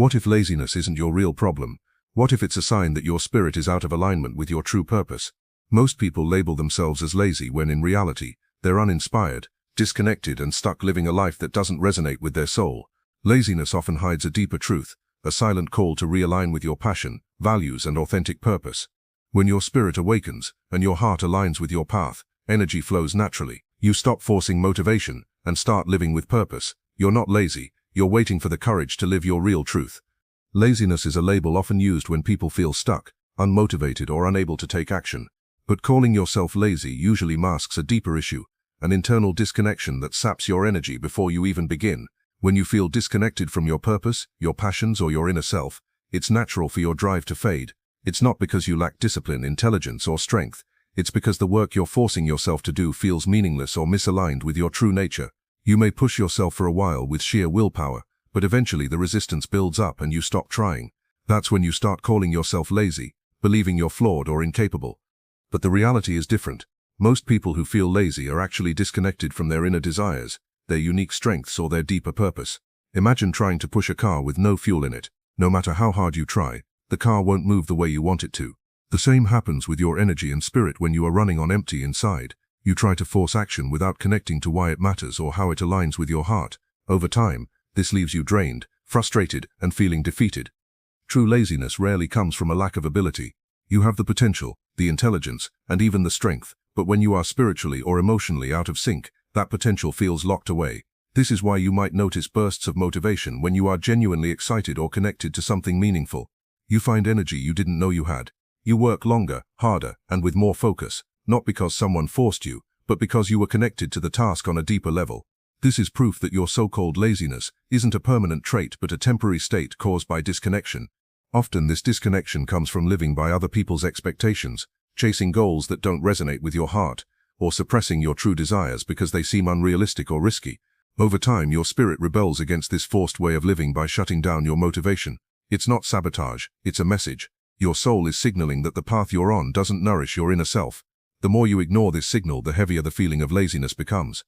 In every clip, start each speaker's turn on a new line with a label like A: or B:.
A: What if laziness isn't your real problem? What if it's a sign that your spirit is out of alignment with your true purpose? Most people label themselves as lazy when in reality, they're uninspired, disconnected and stuck living a life that doesn't resonate with their soul. Laziness often hides a deeper truth, a silent call to realign with your passion, values and authentic purpose. When your spirit awakens and your heart aligns with your path, energy flows naturally. You stop forcing motivation and start living with purpose. You're not lazy, you're waiting for the courage to live your real truth. Laziness is a label often used when people feel stuck, unmotivated or unable to take action. But calling yourself lazy usually masks a deeper issue, an internal disconnection that saps your energy before you even begin. When you feel disconnected from your purpose, your passions or your inner self, it's natural for your drive to fade. It's not because you lack discipline, intelligence or strength. It's because the work you're forcing yourself to do feels meaningless or misaligned with your true nature. You may push yourself for a while with sheer willpower, but eventually the resistance builds up and you stop trying. That's when you start calling yourself lazy, believing you're flawed or incapable. But the reality is different. Most people who feel lazy are actually disconnected from their inner desires, their unique strengths or their deeper purpose. Imagine trying to push a car with no fuel in it. No matter how hard you try, the car won't move the way you want it to. The same happens with your energy and spirit when you are running on empty inside. You try to force action without connecting to why it matters or how it aligns with your heart. Over time, this leaves you drained, frustrated, and feeling defeated. True laziness rarely comes from a lack of ability. You have the potential, the intelligence, and even the strength, but when you are spiritually or emotionally out of sync, that potential feels locked away. This is why you might notice bursts of motivation when you are genuinely excited or connected to something meaningful. You find energy you didn't know you had. You work longer, harder, and with more focus, not because someone forced you, but because you were connected to the task on a deeper level. This is proof that your so-called laziness isn't a permanent trait but a temporary state caused by disconnection. Often this disconnection comes from living by other people's expectations, chasing goals that don't resonate with your heart, or suppressing your true desires because they seem unrealistic or risky. Over time, your spirit rebels against this forced way of living by shutting down your motivation. It's not sabotage, it's a message. Your soul is signaling that the path you're on doesn't nourish your inner self. The more you ignore this signal, the heavier the feeling of laziness becomes.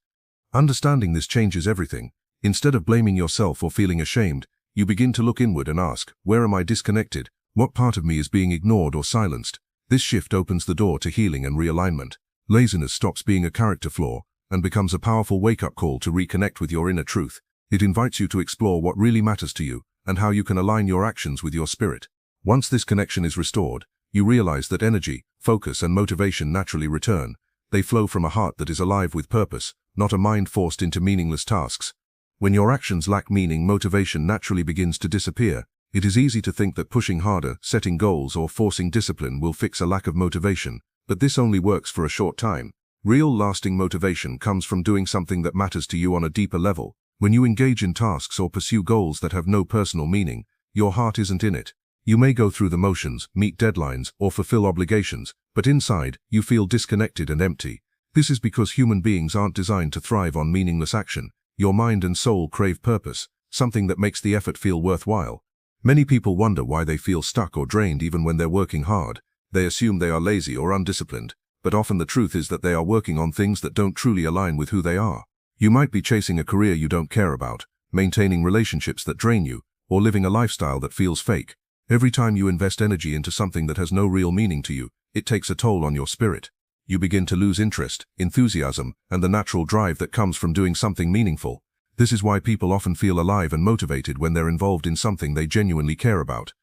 A: Understanding this changes everything. Instead of blaming yourself or feeling ashamed, you begin to look inward and ask, where am I disconnected? What part of me is being ignored or silenced? This shift opens the door to healing and realignment. Laziness stops being a character flaw and becomes a powerful wake-up call to reconnect with your inner truth. It invites you to explore what really matters to you and how you can align your actions with your spirit. Once this connection is restored, you realize that energy, focus, and motivation naturally return. They flow from a heart that is alive with purpose, not a mind forced into meaningless tasks. When your actions lack meaning, motivation naturally begins to disappear. It is easy to think that pushing harder, setting goals, or forcing discipline will fix a lack of motivation, but this only works for a short time. Real lasting motivation comes from doing something that matters to you on a deeper level. When you engage in tasks or pursue goals that have no personal meaning, your heart isn't in it. You may go through the motions, meet deadlines, or fulfill obligations, but inside, you feel disconnected and empty. This is because human beings aren't designed to thrive on meaningless action. Your mind and soul crave purpose, something that makes the effort feel worthwhile. Many people wonder why they feel stuck or drained even when they're working hard. They assume they are lazy or undisciplined, but often the truth is that they are working on things that don't truly align with who they are. You might be chasing a career you don't care about, maintaining relationships that drain you, or living a lifestyle that feels fake. Every time you invest energy into something that has no real meaning to you, it takes a toll on your spirit. You begin to lose interest, enthusiasm, and the natural drive that comes from doing something meaningful. This is why people often feel alive and motivated when they're involved in something they genuinely care about.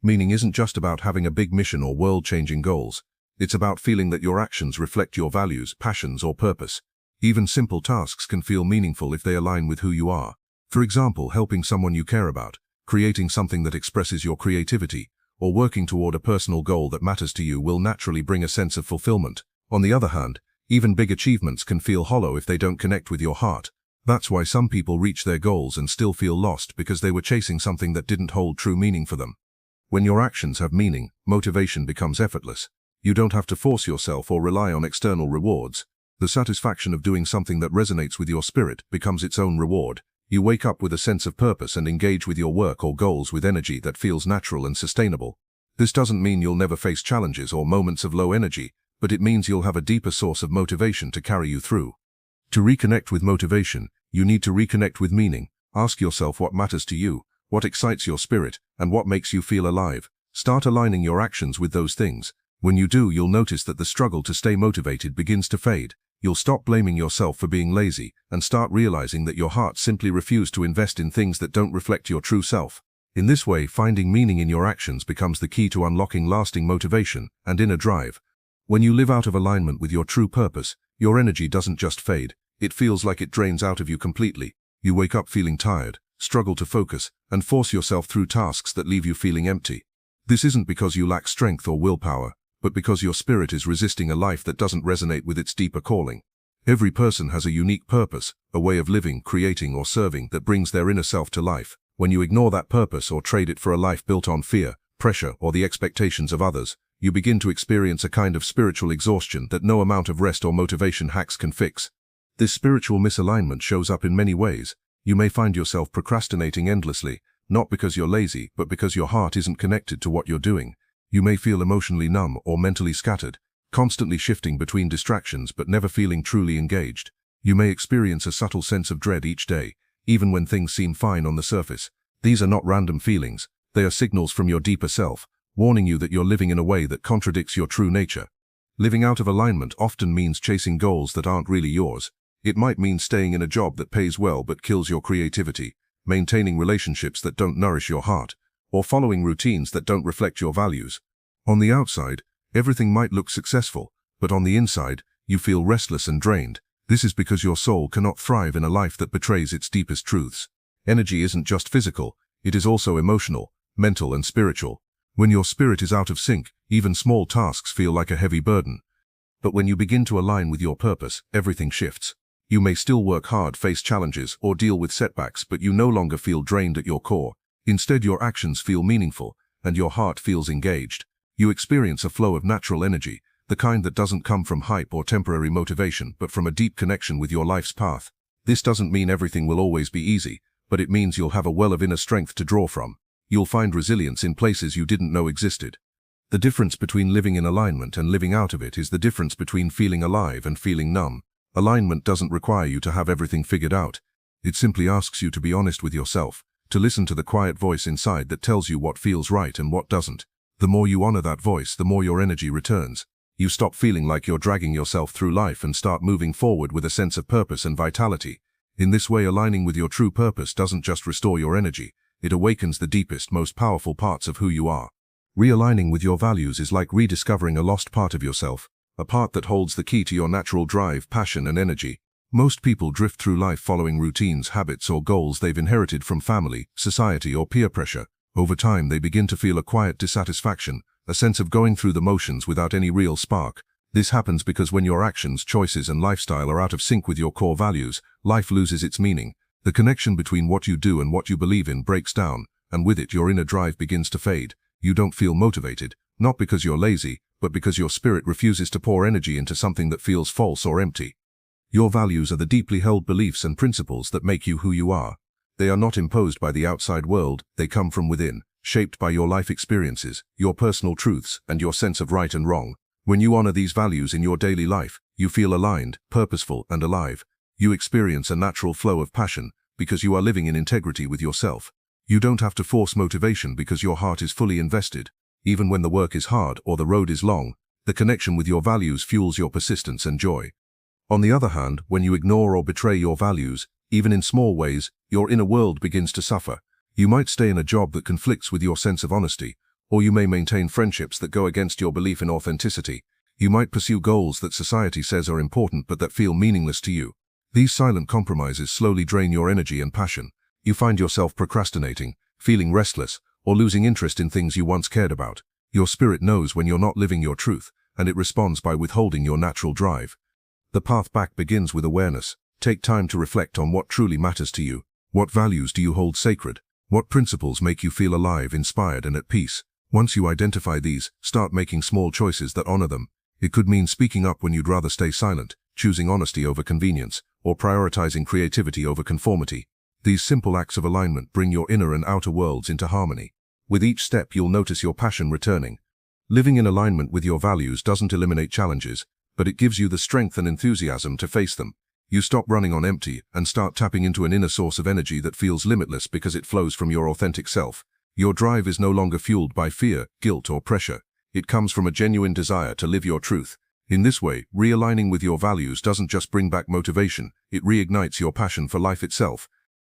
A: Meaning isn't just about having a big mission or world-changing goals. It's about feeling that your actions reflect your values, passions, or purpose. Even simple tasks can feel meaningful if they align with who you are. For example, helping someone you care about, creating something that expresses your creativity, or working toward a personal goal that matters to you will naturally bring a sense of fulfillment. On the other hand, even big achievements can feel hollow if they don't connect with your heart. That's why some people reach their goals and still feel lost because they were chasing something that didn't hold true meaning for them. When your actions have meaning, motivation becomes effortless. You don't have to force yourself or rely on external rewards. The satisfaction of doing something that resonates with your spirit becomes its own reward. You wake up with a sense of purpose and engage with your work or goals with energy that feels natural and sustainable. This doesn't mean you'll never face challenges or moments of low energy, but it means you'll have a deeper source of motivation to carry you through. To reconnect with motivation, you need to reconnect with meaning. Ask yourself what matters to you, what excites your spirit, and what makes you feel alive. Start aligning your actions with those things. When you do, you'll notice that the struggle to stay motivated begins to fade. You'll stop blaming yourself for being lazy and start realizing that your heart simply refused to invest in things that don't reflect your true self. In this way, finding meaning in your actions becomes the key to unlocking lasting motivation and inner drive. When you live out of alignment with your true purpose, your energy doesn't just fade, it feels like it drains out of you completely. You wake up feeling tired, struggle to focus, and force yourself through tasks that leave you feeling empty. This isn't because you lack strength or willpower, but because your spirit is resisting a life that doesn't resonate with its deeper calling. Every person has a unique purpose, a way of living, creating, or serving that brings their inner self to life. When you ignore that purpose or trade it for a life built on fear, pressure, or the expectations of others, you begin to experience a kind of spiritual exhaustion that no amount of rest or motivation hacks can fix. This spiritual misalignment shows up in many ways. You may find yourself procrastinating endlessly, not because you're lazy, but because your heart isn't connected to what you're doing. You may feel emotionally numb or mentally scattered, constantly shifting between distractions but never feeling truly engaged. You may experience a subtle sense of dread each day, even when things seem fine on the surface. These are not random feelings, they are signals from your deeper self, warning you that you're living in a way that contradicts your true nature. Living out of alignment often means chasing goals that aren't really yours. It might mean staying in a job that pays well but kills your creativity, maintaining relationships that don't nourish your heart, or following routines that don't reflect your values. On the outside, everything might look successful, but on the inside, you feel restless and drained. This is because your soul cannot thrive in a life that betrays its deepest truths. Energy isn't just physical, it is also emotional, mental, and spiritual. When your spirit is out of sync, even small tasks feel like a heavy burden. But when you begin to align with your purpose, everything shifts. You may still work hard, face challenges, or deal with setbacks, but you no longer feel drained at your core. Instead, your actions feel meaningful, and your heart feels engaged. You experience a flow of natural energy, the kind that doesn't come from hype or temporary motivation, but from a deep connection with your life's path. This doesn't mean everything will always be easy, but it means you'll have a well of inner strength to draw from. You'll find resilience in places you didn't know existed. The difference between living in alignment and living out of it is the difference between feeling alive and feeling numb. Alignment doesn't require you to have everything figured out. It simply asks you to be honest with yourself, to listen to the quiet voice inside that tells you what feels right and what doesn't. The more you honor that voice, the more your energy returns. You stop feeling like you're dragging yourself through life and start moving forward with a sense of purpose and vitality. In this way, aligning with your true purpose doesn't just restore your energy, it awakens the deepest, most powerful parts of who you are. Realigning with your values is like rediscovering a lost part of yourself, a part that holds the key to your natural drive, passion, and energy. Most people drift through life following routines, habits, or goals they've inherited from family, society, or peer pressure. Over time, they begin to feel a quiet dissatisfaction, a sense of going through the motions without any real spark. This happens because when your actions, choices, and lifestyle are out of sync with your core values, life loses its meaning. The connection between what you do and what you believe in breaks down, and with it your inner drive begins to fade. You don't feel motivated, not because you're lazy, but because your spirit refuses to pour energy into something that feels false or empty. Your values are the deeply held beliefs and principles that make you who you are. They are not imposed by the outside world, they come from within, shaped by your life experiences, your personal truths, and your sense of right and wrong. When you honor these values in your daily life, you feel aligned, purposeful, and alive. You experience a natural flow of passion, because you are living in integrity with yourself. You don't have to force motivation because your heart is fully invested. Even when the work is hard or the road is long, the connection with your values fuels your persistence and joy. On the other hand, when you ignore or betray your values, even in small ways, your inner world begins to suffer. You might stay in a job that conflicts with your sense of honesty, or you may maintain friendships that go against your belief in authenticity. You might pursue goals that society says are important but that feel meaningless to you. These silent compromises slowly drain your energy and passion. You find yourself procrastinating, feeling restless, or losing interest in things you once cared about. Your spirit knows when you're not living your truth, and it responds by withholding your natural drive. The path back begins with awareness. Take time to reflect on what truly matters to you. What values do you hold sacred? What principles make you feel alive, inspired, and at peace? Once you identify these, start making small choices that honor them. It could mean speaking up when you'd rather stay silent, choosing honesty over convenience, or prioritizing creativity over conformity. These simple acts of alignment bring your inner and outer worlds into harmony. With each step, you'll notice your passion returning. Living in alignment with your values doesn't eliminate challenges, but it gives you the strength and enthusiasm to face them. You stop running on empty and start tapping into an inner source of energy that feels limitless because it flows from your authentic self. Your drive is no longer fueled by fear, guilt, or pressure. It comes from a genuine desire to live your truth. In this way, realigning with your values doesn't just bring back motivation, it reignites your passion for life itself.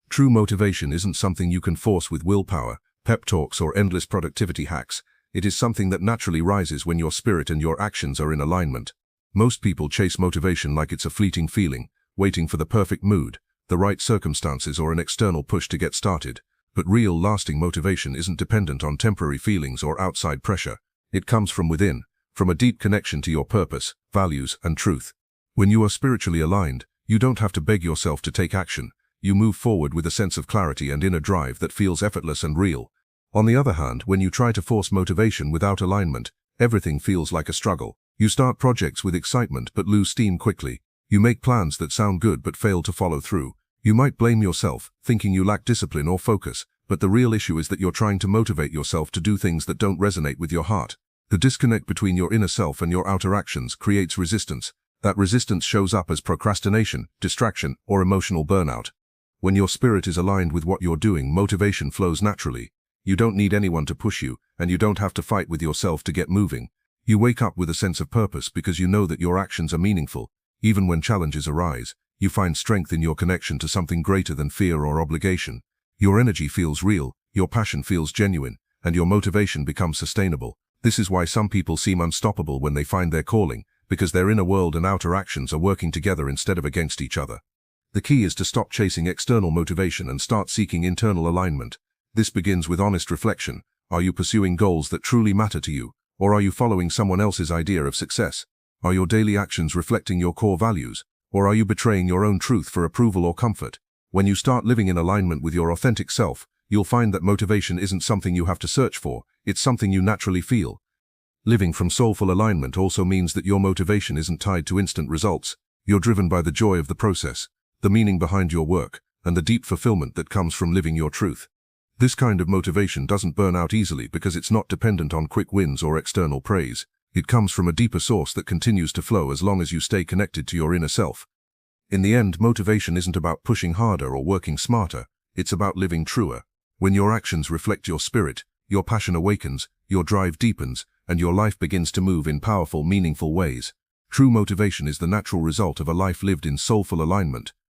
A: True motivation isn't something you can force with willpower, pep talks, or endless productivity hacks. It is something that naturally rises when your spirit and your actions are in alignment. Most people chase motivation like it's a fleeting feeling, waiting for the perfect mood, the right circumstances, or an external push to get started. But real, lasting motivation isn't dependent on temporary feelings or outside pressure. It comes from within, from a deep connection to your purpose, values, and truth. When you are spiritually aligned, you don't have to beg yourself to take action. You move forward with a sense of clarity and inner drive that feels effortless and real. On the other hand, when you try to force motivation without alignment, everything feels like a struggle. You start projects with excitement but lose steam quickly. You make plans that sound good but fail to follow through. You might blame yourself, thinking you lack discipline or focus, but the real issue is that you're trying to motivate yourself to do things that don't resonate with your heart. The disconnect between your inner self and your outer actions creates resistance. That resistance shows up as procrastination, distraction, or emotional burnout. When your spirit is aligned with what you're doing, motivation flows naturally. You don't need anyone to push you, and you don't have to fight with yourself to get moving. You wake up with a sense of purpose because you know that your actions are meaningful. Even when challenges arise, you find strength in your connection to something greater than fear or obligation. Your energy feels real, your passion feels genuine, and your motivation becomes sustainable. This is why some people seem unstoppable when they find their calling, because their inner world and outer actions are working together instead of against each other. The key is to stop chasing external motivation and start seeking internal alignment. This begins with honest reflection. Are you pursuing goals that truly matter to you, or are you following someone else's idea of success? Are your daily actions reflecting your core values, or are you betraying your own truth for approval or comfort? When you start living in alignment with your authentic self, you'll find that motivation isn't something you have to search for, it's something you naturally feel. Living from soulful alignment also means that your motivation isn't tied to instant results. You're driven by the joy of the process, the meaning behind your work, and the deep fulfillment that comes from living your truth. This kind of motivation doesn't burn out easily because it's not dependent on quick wins or external praise. It comes from a deeper source that continues to flow as long as you stay connected to your inner self. In the end, motivation isn't about pushing harder or working smarter, it's about living truer. When your actions reflect your spirit, your passion awakens, your drive deepens, and your life begins to move in powerful, meaningful ways. True motivation is the natural result of a life lived in soulful alignment,